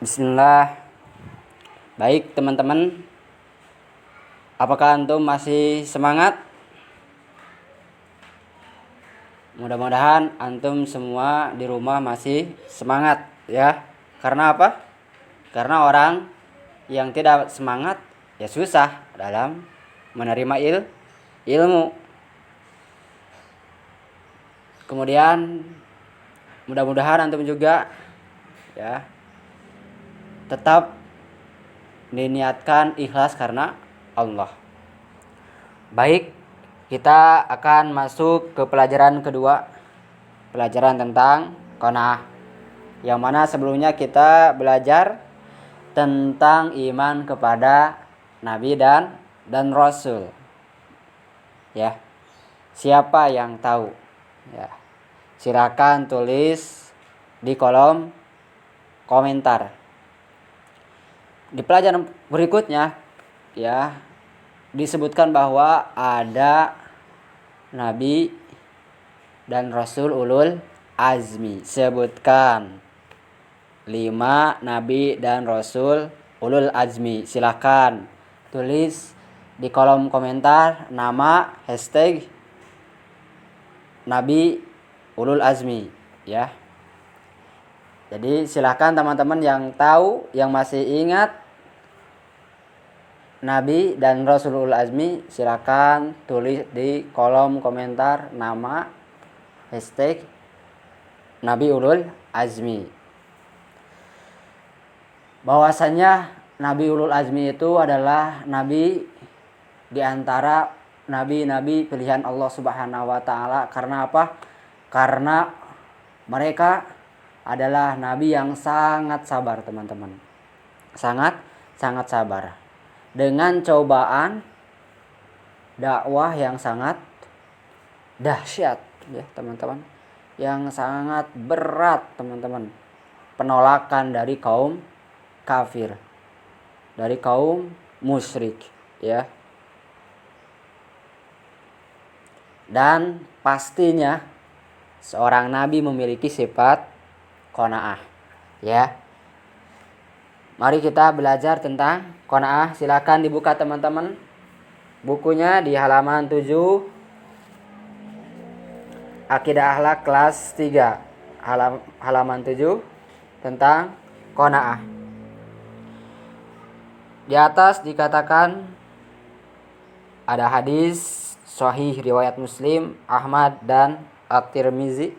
Bismillah. Baik teman-teman, apakah antum masih semangat? Mudah-mudahan antum semua di rumah masih semangat ya. Karena apa? Karena orang yang tidak semangat ya susah dalam menerima ilmu. Kemudian mudah-mudahan antum juga ya tetap diniatkan ikhlas karena Allah. Baik, kita akan masuk ke pelajaran kedua, pelajaran tentang qanaah. Yang mana sebelumnya kita belajar tentang iman kepada Nabi dan Rasul. Ya. Siapa yang tahu? Ya. Silakan tulis di kolom komentar. Di pelajaran berikutnya ya disebutkan bahwa ada Nabi dan Rasul ulul azmi. Sebutkan 5 Nabi dan Rasul ulul azmi. Silakan tulis di kolom komentar nama hashtag Nabi ulul azmi ya. Jadi silakan teman-teman yang tahu, yang masih ingat Nabi dan Rasul ulul azmi, silakan tulis di kolom komentar nama hashtag Nabi ulul azmi. Bahwasanya Nabi ulul azmi itu adalah nabi di antara nabi-nabi pilihan Allah Subhanahu wa taala. Karena apa? Karena mereka adalah nabi yang sangat sabar, teman-teman. Sangat sabar. Dengan cobaan dakwah yang sangat dahsyat ya, teman-teman. Yang sangat berat, teman-teman. Penolakan dari kaum kafir, dari kaum musyrik ya. Dan pastinya seorang nabi memiliki sifat qanaah ya. Mari kita belajar tentang qanaah. Silakan dibuka teman-teman bukunya di halaman 7 Akidah Akhlak kelas 3, halaman 7 tentang qanaah. Di atas dikatakan ada hadis sahih riwayat Muslim, Ahmad dan At-Tirmizi.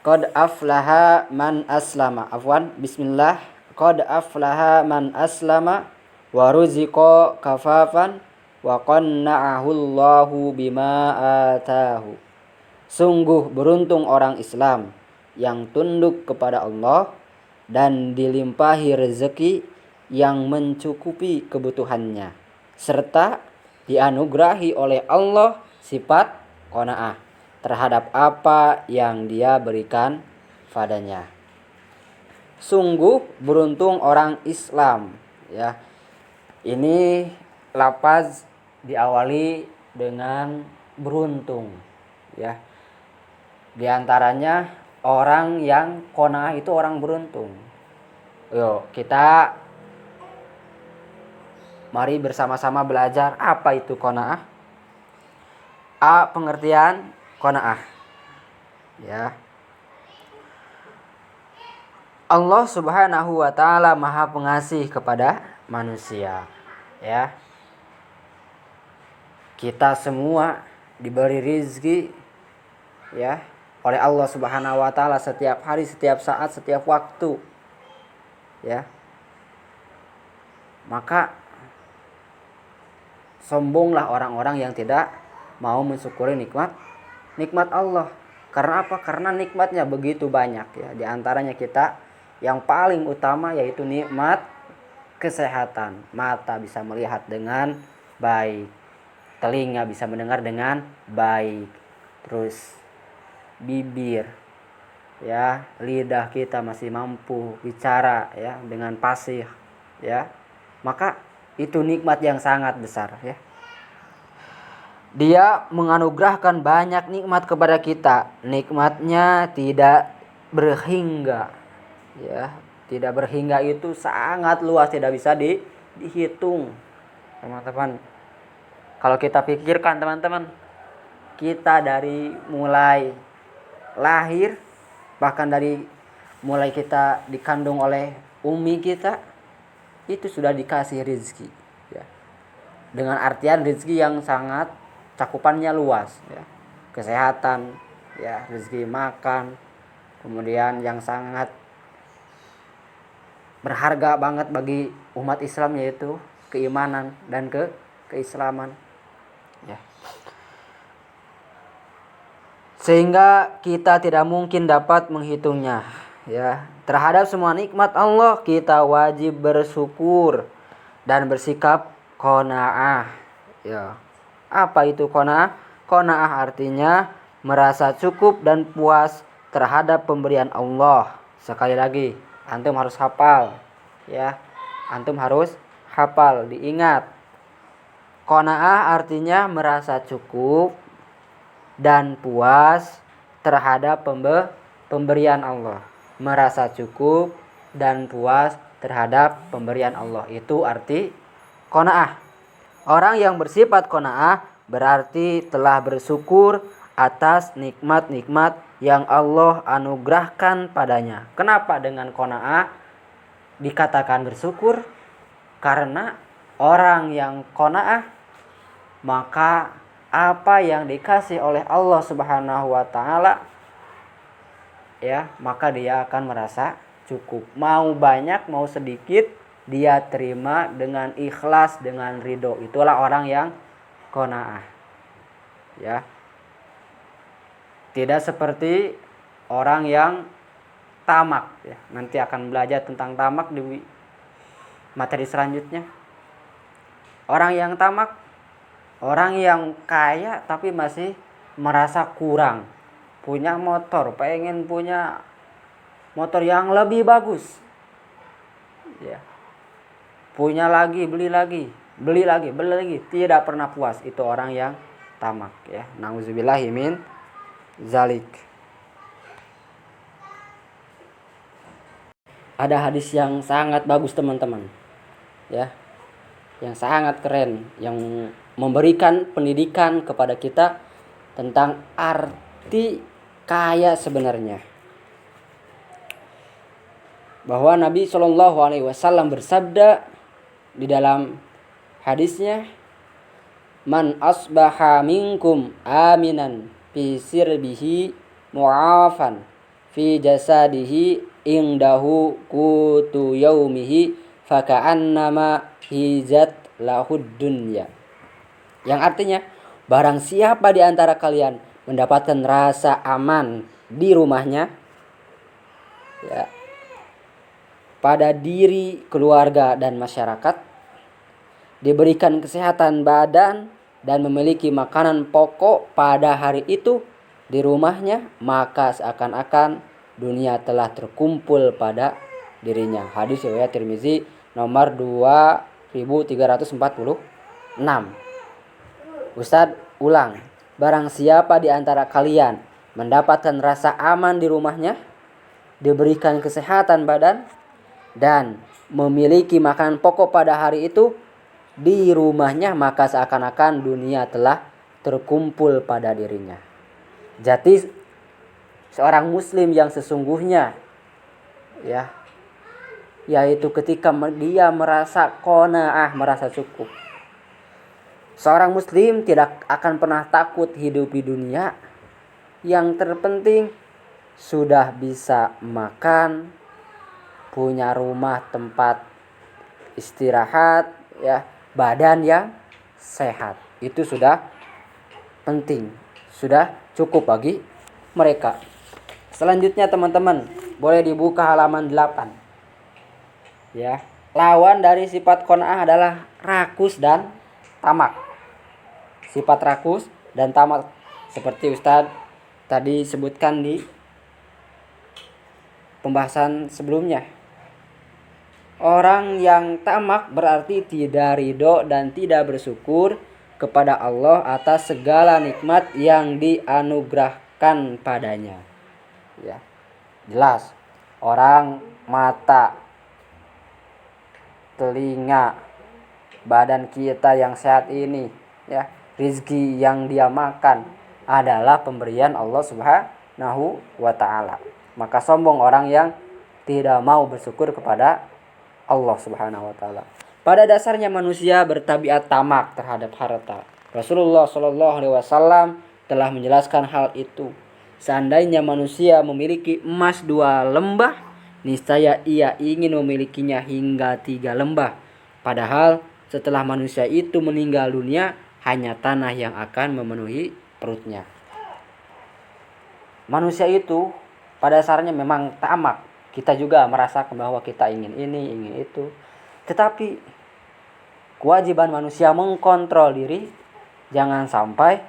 Qad aflaha man aslama. Bismillah. Qad aflaha man aslama wa ruziqa kafafan wa qanna'ahu Allahu bima atahu. Sungguh beruntung orang Islam yang tunduk kepada Allah dan dilimpahi rezeki yang mencukupi kebutuhannya, serta dianugerahi oleh Allah sifat qanaah terhadap apa yang Dia berikan padanya. Sungguh beruntung orang Islam ya. Ini lafaz diawali dengan beruntung ya. Di antaranya orang yang qanaah itu orang beruntung. Yuk, kita mari bersama-sama belajar apa itu qanaah. A. Pengertian qanaah ya. Allah Subhanahu wa taala Maha Pengasih kepada manusia ya. Kita semua diberi rizki ya oleh Allah Subhanahu wa taala setiap hari, setiap saat, setiap waktu ya. Maka sombonglah orang-orang yang tidak mau mensyukuri nikmat Allah. Karena apa? Karena nikmatnya begitu banyak ya. Di antaranya kita yang paling utama yaitu nikmat kesehatan. Mata bisa melihat dengan baik, telinga bisa mendengar dengan baik, terus bibir ya, lidah kita masih mampu bicara ya dengan fasih ya. Maka itu nikmat yang sangat besar ya. Dia menganugerahkan banyak nikmat kepada kita. Nikmatnya tidak berhingga Ya, tidak berhingga itu sangat luas, tidak bisa dihitung. Teman-teman, kalau kita pikirkan teman-teman, kita dari mulai lahir, bahkan dari mulai kita dikandung oleh umi kita, itu sudah dikasih rezeki, ya. Dengan artian rezeki yang sangat cakupannya luas, ya. Kesehatan, ya, rezeki makan, kemudian yang sangat berharga banget bagi umat Islam yaitu keimanan dan keislaman, ya. Sehingga kita tidak mungkin dapat menghitungnya, ya. Terhadap semua nikmat Allah kita wajib bersyukur dan bersikap qanaah, ya. Apa itu qanaah? Qanaah artinya merasa cukup dan puas terhadap pemberian Allah. Sekali lagi, antum harus hafal, ya. Antum harus hafal, diingat. Qanaah artinya merasa cukup dan puas terhadap pemberian Allah. Merasa cukup dan puas terhadap pemberian Allah. Itu arti qanaah. Orang yang bersifat qanaah berarti telah bersyukur atas nikmat-nikmat yang Allah anugerahkan padanya. Kenapa dengan qanaah dikatakan bersyukur? Karena orang yang qanaah, maka apa yang dikasih oleh Allah Subhanahu wa taala, ya, maka dia akan merasa cukup. Mau banyak mau sedikit dia terima dengan ikhlas, dengan ridho. Itulah orang yang qanaah, ya. Tidak seperti orang yang tamak, ya. Nanti akan belajar tentang tamak di materi selanjutnya. Orang yang tamak, orang yang kaya tapi masih merasa kurang. Punya motor, pengen punya motor yang lebih bagus, ya. Punya lagi, beli lagi, beli lagi, beli lagi, tidak pernah puas. Itu orang yang tamak, ya. Nauzubillahi min zalik. Ada hadis yang sangat bagus teman-teman, ya, yang sangat keren, yang memberikan pendidikan kepada kita tentang arti kaya sebenarnya. Bahwa Nabi Shallallahu Alaihi Wasallam bersabda di dalam hadisnya, man asbaha minkum aminan fi sirbihi mu'afan fi jasadihi indahu kutu yaumihi faka'annama hizat lahud dunya. Yang artinya, barang siapa di antara kalian mendapatkan rasa aman di rumahnya, ya, pada diri, keluarga dan masyarakat, diberikan kesehatan badan dan memiliki makanan pokok pada hari itu di rumahnya, maka seakan-akan dunia telah terkumpul pada dirinya. Hadis riwayat Tirmizi nomor 2346. Ustadz ulang, barang siapa di antara kalian mendapatkan rasa aman di rumahnya, diberikan kesehatan badan dan memiliki makanan pokok pada hari itu di rumahnya, maka seakan-akan dunia telah terkumpul pada dirinya. Jadi seorang muslim yang sesungguhnya, ya, yaitu ketika dia merasa qanaah, merasa cukup. Seorang muslim tidak akan pernah takut hidup di dunia. Yang terpenting sudah bisa makan, punya rumah tempat istirahat, ya, badan yang sehat. Itu sudah penting, sudah cukup bagi mereka. Selanjutnya teman-teman, boleh dibuka halaman 8. Ya, lawan dari sifat qanaah adalah rakus dan tamak. Sifat rakus dan tamak seperti Ustadz tadi sebutkan di pembahasan sebelumnya. Orang yang tamak berarti tidak ridho dan tidak bersyukur kepada Allah atas segala nikmat yang dianugerahkan padanya. Ya, jelas orang mata, telinga, badan kita yang sehat ini, ya, rizki yang dia makan adalah pemberian Allah Subhanahu wa ta'ala. Maka sombong orang yang tidak mau bersyukur kepada Allah Subhanahu wa ta'ala. Pada dasarnya manusia bertabiat tamak terhadap harta. Rasulullah Shallallahu alaihi wasallam telah menjelaskan hal itu. Seandainya manusia memiliki emas 2 lembah, niscaya ia ingin memilikinya hingga 3 lembah. Padahal setelah manusia itu meninggal dunia, hanya tanah yang akan memenuhi perutnya. Manusia itu pada dasarnya memang tamak. Kita juga merasakan bahwa kita ingin ini, ingin itu. Tetapi kewajiban manusia mengkontrol diri, jangan sampai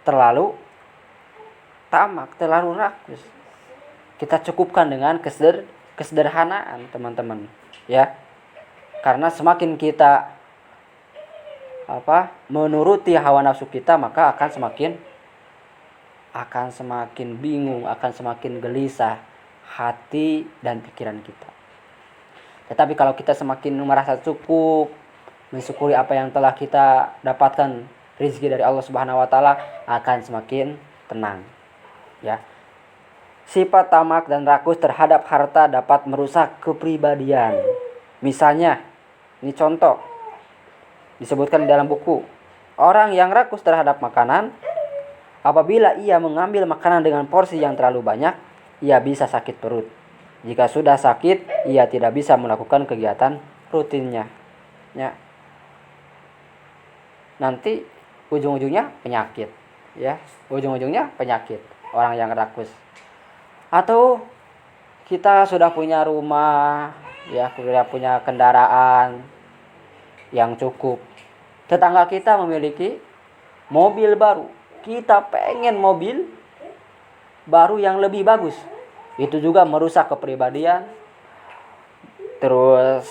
terlalu tamak, terlalu rakus. Kita cukupkan dengan kesederhanaan, teman-teman, ya. Karena semakin kita menuruti hawa nafsu kita, maka akan semakin bingung, akan semakin gelisah hati dan pikiran kita. Tetapi kalau kita semakin merasa cukup, mensyukuri apa yang telah kita dapatkan rezeki dari Allah Subhanahu wa taala, akan semakin tenang, ya. Sifat tamak dan rakus terhadap harta dapat merusak kepribadian. Misalnya, ini contoh disebutkan di dalam buku. Orang yang rakus terhadap makanan, apabila ia mengambil makanan dengan porsi yang terlalu banyak, ia bisa sakit perut. Jika sudah sakit, ia tidak bisa melakukan kegiatan rutinnya, ya. Nanti ujung-ujungnya penyakit, ya. Ujung-ujungnya penyakit orang yang rakus. Atau kita sudah punya rumah, ya, sudah punya kendaraan yang cukup. Tetangga kita memiliki mobil baru. Kita pengen mobil baru yang lebih bagus. Itu juga merusak kepribadian. Terus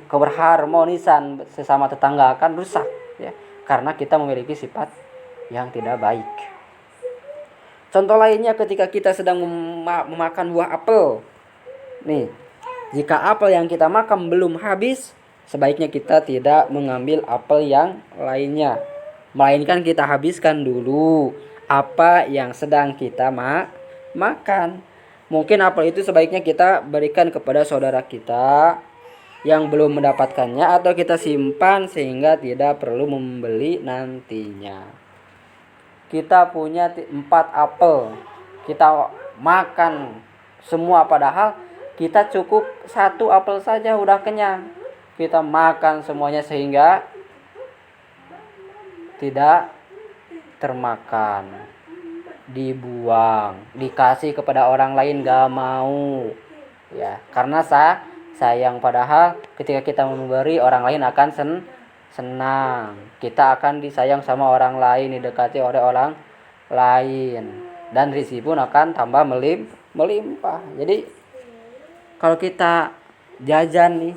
keberharmonisan sesama tetangga akan rusak, ya, karena kita memiliki sifat yang tidak baik. Contoh lainnya ketika kita sedang memakan buah apel. Nih, jika apel yang kita makan belum habis, sebaiknya kita tidak mengambil apel yang lainnya, melainkan kita habiskan dulu apa yang sedang kita makan. Mungkin apel itu sebaiknya kita berikan kepada saudara kita yang belum mendapatkannya, atau kita simpan sehingga tidak perlu membeli nantinya. Kita punya 4 apel, kita makan semua, padahal kita cukup 1 apel saja udah kenyang. Kita makan semuanya sehingga tidak termakan, dibuang, dikasih kepada orang lain gak mau, ya, karena sayang. Padahal ketika kita memberi, orang lain akan senang. Kita akan disayang sama orang lain, didekati oleh orang lain, dan rezeki pun akan tambah melimpah. Jadi kalau kita jajan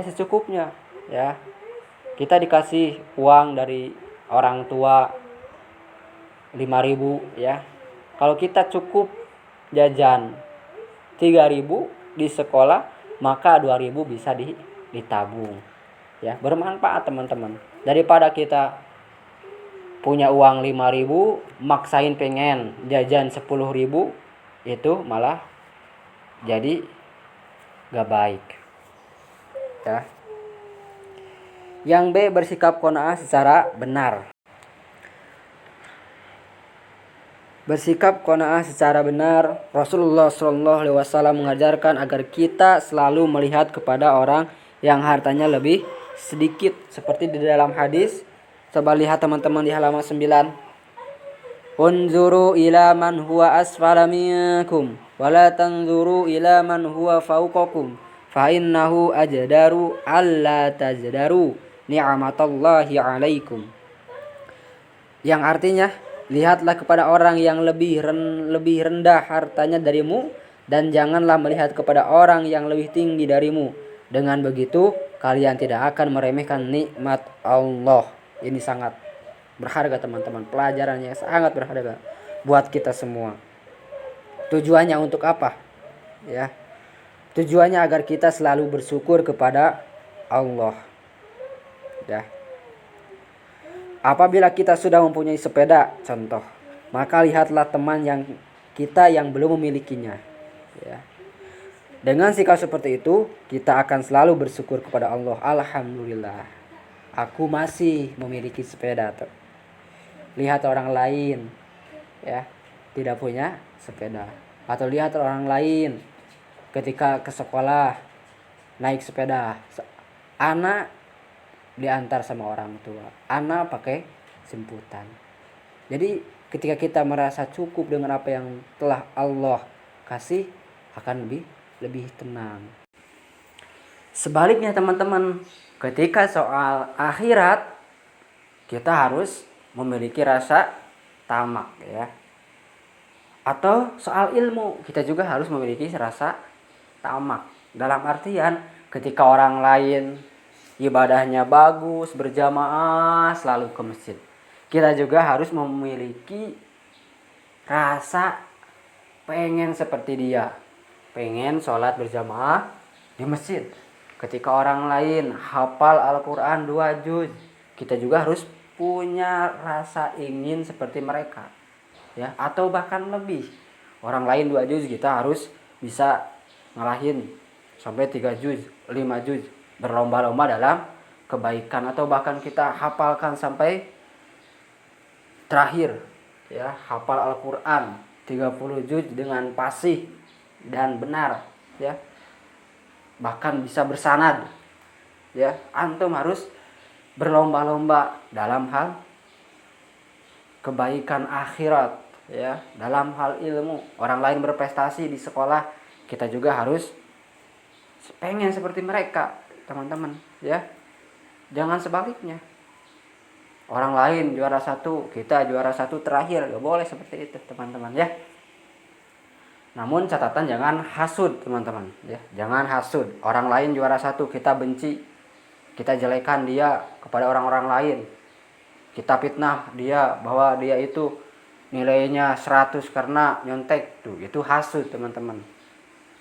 secukupnya, ya. Kita dikasih uang dari orang tua 5.000, ya. Kalau kita cukup jajan 3.000 di sekolah, maka 2.000 bisa ditabung, ya, bermanfaat, teman-teman. Daripada kita punya uang 5.000, maksain pengen jajan 10.000, itu malah jadi gak baik, ya. Yang B, bersikap qanaah secara benar. Bersikap qanaah secara benar, Rasulullah Shallallahu alaihi wasallam mengajarkan agar kita selalu melihat kepada orang yang hartanya lebih sedikit, seperti di dalam hadis. Coba lihat teman-teman di halaman 9. Unzuru ila man huwa asfala minkum wa la tanzuru ila man huwa fawqakum fa innahu ajdaru alla tajdaru ni'matallahi alaikum. Yang artinya, lihatlah kepada orang yang lebih rendah hartanya darimu, dan janganlah melihat kepada orang yang lebih tinggi darimu. Dengan begitu kalian tidak akan meremehkan nikmat Allah. Ini sangat berharga, teman-teman. Pelajarannya sangat berharga buat kita semua. Tujuannya untuk apa? ya. Tujuannya agar kita selalu bersyukur kepada Allah. Ya. Apabila kita sudah mempunyai sepeda, contoh, maka lihatlah teman kita yang belum memilikinya. Ya. Dengan sikap seperti itu, kita akan selalu bersyukur kepada Allah. Alhamdulillah, aku masih memiliki sepeda. Lihat orang lain, ya, tidak punya sepeda. Atau lihat orang lain ketika ke sekolah naik sepeda. Anak diantar sama orang tua, anak pakai jemputan. Jadi ketika kita merasa cukup dengan apa yang telah Allah kasih, akan lebih tenang. Sebaliknya teman-teman, ketika soal akhirat, kita harus memiliki rasa tamak, ya. Atau soal ilmu, kita juga harus memiliki rasa tamak. Dalam artian ketika orang lain ibadahnya bagus, berjamaah, selalu ke masjid, kita juga harus memiliki rasa pengen seperti dia, pengen sholat berjamaah di masjid. Ketika orang lain hafal Al-Quran 2 juz, kita juga harus punya rasa ingin seperti mereka, ya, atau bahkan lebih. Orang lain 2 juz, kita harus bisa ngalahin sampai 3 juz, 5 juz, berlomba-lomba dalam kebaikan. Atau bahkan kita hafalkan sampai terakhir, ya, hafal Al-Quran 30 juz dengan fasih dan benar, ya, bahkan bisa bersanad, ya. Antum harus berlomba-lomba dalam hal kebaikan akhirat, ya, dalam hal ilmu. Orang lain berprestasi di sekolah, kita juga harus pengen seperti mereka, teman-teman, ya. Jangan sebaliknya. Orang lain juara 1, kita juara 1 terakhir. Gak boleh seperti itu, teman-teman, ya. Namun catatan jangan hasud, teman-teman, ya. Jangan hasud. Orang lain juara 1, kita benci, kita jelekan dia kepada orang-orang lain, kita fitnah dia bahwa dia itu nilainya 100 karena nyontek. Tuh, itu hasud, teman-teman.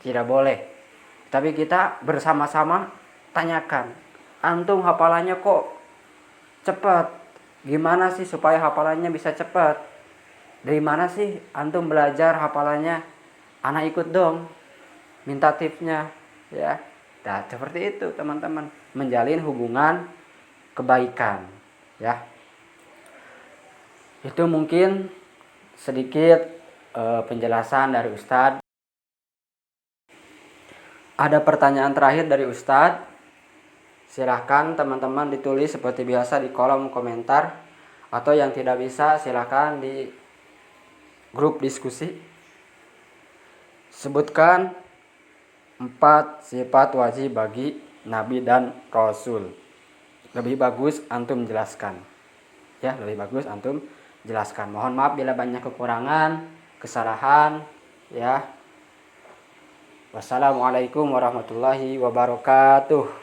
Tidak boleh. Tapi kita bersama-sama tanyakan, antum hafalannya kok cepat? Gimana sih supaya hafalannya bisa cepat? Dari mana sih antum belajar hafalannya? Anak ikut dong, minta tipsnya, ya. Nah, seperti itu, teman-teman, menjalin hubungan kebaikan, ya. Itu mungkin sedikit penjelasan dari Ustadz. Ada pertanyaan terakhir dari Ustadz. Silahkan teman-teman ditulis seperti biasa di kolom komentar, atau yang tidak bisa silahkan di grup diskusi. Sebutkan 4 sifat wajib bagi Nabi dan Rasul. Lebih bagus antum jelaskan, ya, lebih bagus antum jelaskan. Mohon maaf bila banyak kekurangan, kesalahan, ya. Wassalamualaikum warahmatullahi wabarakatuh.